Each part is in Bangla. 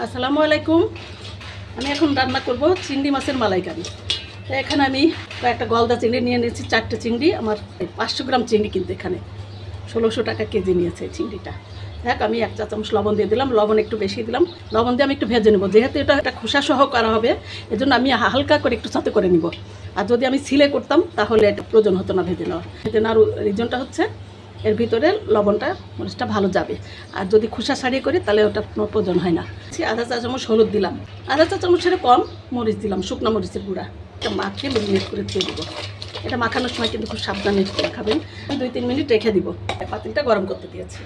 আসসালামু আলাইকুম। আমি এখন রান্না করব চিংড়ি মাছের মালাইকারি। তো এখানে আমি কয়েকটা গলদা চিংড়ি নিয়ে নিয়েছি, 4টে চিংড়ি। আমার 500 গ্রাম চিংড়ি কিন্তু এখানে 1600 টাকা কেজি নিয়েছে চিংড়িটা। দেখ, আমি 1 চা চামচ লবণ দিয়ে দিলাম, লবণ একটু বেশি দিলাম। লবণ দিয়ে আমি একটু ভেজে নেব, যেহেতু এটা একটা খোসা সহ করা হবে, এজন্য আমি হালকা করে একটু সাথে করে নিব। আর যদি আমি সিলে করতাম তাহলে এটা প্রয়োজন হতো না ভেজে নেওয়ার রিজনটা হচ্ছে এর ভিতরে লবণটা মরিচটা ভালো যাবে। আর যদি খোসা ছাড়িয়ে করি তাহলে ওটা কোনো প্রয়োজন হয় না। আধা চা চামচ হলুদ দিলাম, আধা চা চামচের কম মরিচ দিলাম, শুকনো মরিচের গুঁড়া। এটা মাখিয়ে মেরিনেট করে দিয়ে দেবো। এটা মাখানোর সময় কিন্তু খুব সাবধানে মাখাবেন। 2-3 মিনিট রেখে দিব। পাতিলটা গরম করতে দিয়েছি।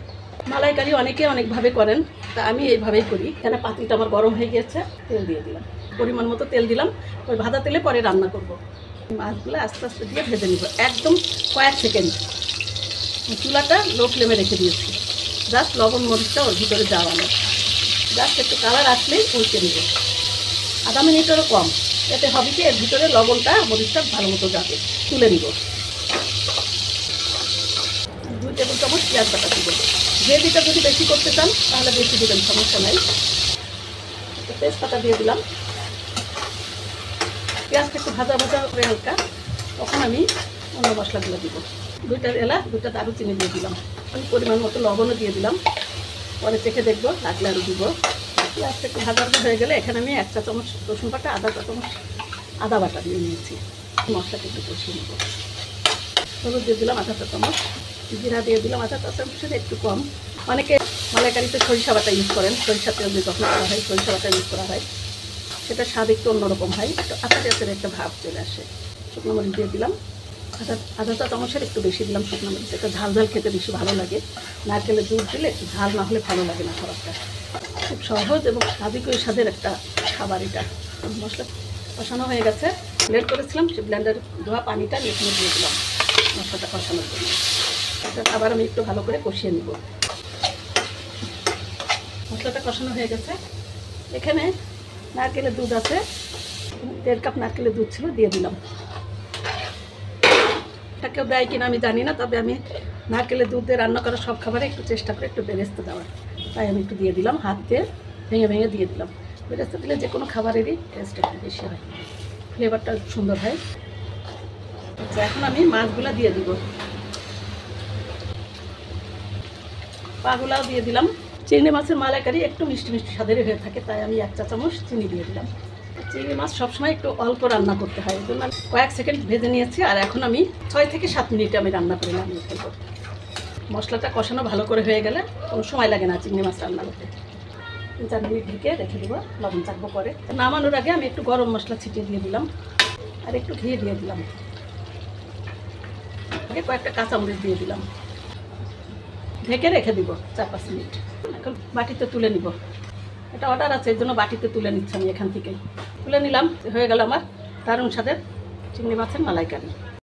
মালাইকারি অনেকে অনেকভাবে করেন, তা আমি এইভাবেই করি। এখানে পাতিলটা আমার গরম হয়ে গিয়েছে, তেল দিয়ে দিলাম, পরিমাণ মতো তেল দিলাম। ওই ভাজা তেলে পরে রান্না করব। মাছগুলো আস্তে আস্তে দিয়ে ভেজে নিব, একদম কয়েক সেকেন্ড। চুলাটা লো ফ্লেমে রেখে দিয়েছি, জাস্ট লবণ মরিচটা ওর ভিতরে যাওয়া নেই। জাস্ট একটু কালার আসলেই উল্টে নেব। আধা মিনিটেরও কম। এতে হবে কি, এর ভিতরে লবণটা মরিচটা ভালো মতো যাবে। তুলে নিব। 2 টেবিল চামচ পেঁয়াজ বাটা দিব। গ্রেভিটা যদি বেশি করতে চান তাহলে বেশি দেবেন, সমস্যা নাই। তেজপাতা দিয়ে দিলাম। পেঁয়াজটা একটু ভাজা ভাজা করে হালকা, তখন আমি অন্য মশলাগুলো দিব। 2টা এলাচ, 2টা দারুচিনি দিয়ে দিলাম। আমি পরিমাণ মতো লবণও দিয়ে দিলাম। পরে চেখে দেখবো, লাগলে আরও দিব। পেঁয়াজটা একটু ভাজা ভাজা হয়ে গেলে এখানে আমি 1 চা চামচ রসুন বাটা, আধা চা চামচ আদা বাটা দিয়ে নিয়েছি। মশলাটা একটু কষিয়ে নেব। হলুদ দিয়ে দিলাম আধা চা চামচ, জিরা দিয়ে দিলাম আধা চা চামচের একটু কম। অনেকে মালাইকারিতে সরিষা বাটা ইউজ করেন, সরিষা তেল দিয়ে যখন করা হয় সরিষা বাটা ইউজ করা হয়, সেটা স্বাদ একটু অন্যরকম হয়, একটু আচার আচারের একটা ভাব চলে আসে। শুকনো মরিচ দিয়ে দিলাম, আধা চা চামচের একটু বেশি দিলাম শুকনো মরিচ। এটা ঝাল ঝাল খেতে বেশি ভালো লাগে। নারকেলের দুধ দিলে একটু ঝাল না হলে ভালো লাগে না খাবারটা। খুব সহজ এবং স্বাদের একটা খাবার এটা। মশলা কষানো হয়ে গেছে। ব্লেন্ড করেছিলাম, সে ব্লেন্ডার ধোয়া পানিটা নিয়ে দিয়ে দিলাম মশলাটা কষানোর জন্য। এটা আবার আমি একটু ভালো করে কষিয়ে নিব। মশলাটা কষানো হয়ে গেছে। এখানে নারকেলের দুধ আছে, 1.5 কাপ নারকেলের দুধ ছিল, দিয়ে দিলাম। এটা কেউ দেয় কিনা আমি জানি না, তবে আমি নারকেলের দুধ দিয়ে রান্না করা সব খাবারে একটু চেষ্টা করে একটু বেরেস্তা দেওয়ার, তাই আমি একটু দিয়ে দিলাম। হাত দিয়ে ভেঙে ভেঙে দিয়ে দিলাম। বেরেস্তা দিলে যে কোনো খাবারেরই টেস্ট একটু বেশি হয়, ফ্লেভারটা সুন্দর হয়। আচ্ছা, এখন আমি মাছগুলো দিয়ে দিব। পাগুলাও দিয়ে দিলাম। চিংড়ি মাছের মালাইকারি একটু মিষ্টি মিষ্টি স্বাদেরই হয়ে থাকে, তাই আমি 1 চা চামচ চিনি দিয়ে দিলাম। চিংড়ি মাছ সবসময় একটু অল্প রান্না করতে হয়, এই জন্য আমি কয়েক সেকেন্ড ভেজে নিয়েছি। আর এখন আমি 6 থেকে 7 মিনিটে আমি রান্না করে নামিয়ে ফেলব। মশলাটা কষানো ভালো করে হয়ে গেলে কোনো সময় লাগে না চিংড়ি মাছ রান্না করতে। 3-4 মিনিট ঢেকে রেখে দেবো, লবণ চাকবো। পরে নামানোর আগে আমি একটু গরম মশলা ছিটিয়ে দিয়ে দিলাম, আর একটু ঘি দিয়ে দিলাম। কয়েকটা কাঁচামরিচ দিয়ে দিলাম। ঢেকে রেখে দিব 4-5 মিনিট। এখন বাটিতে তুলে নিব। এটা অর্ডার আছে, এর জন্য বাটিতে তুলে নিচ্ছি আমি এখান থেকেই। তুলে নিলাম। হয়ে গেল আমার দারুণ স্বাদের চিংড়ি মাছের মালাইকারি।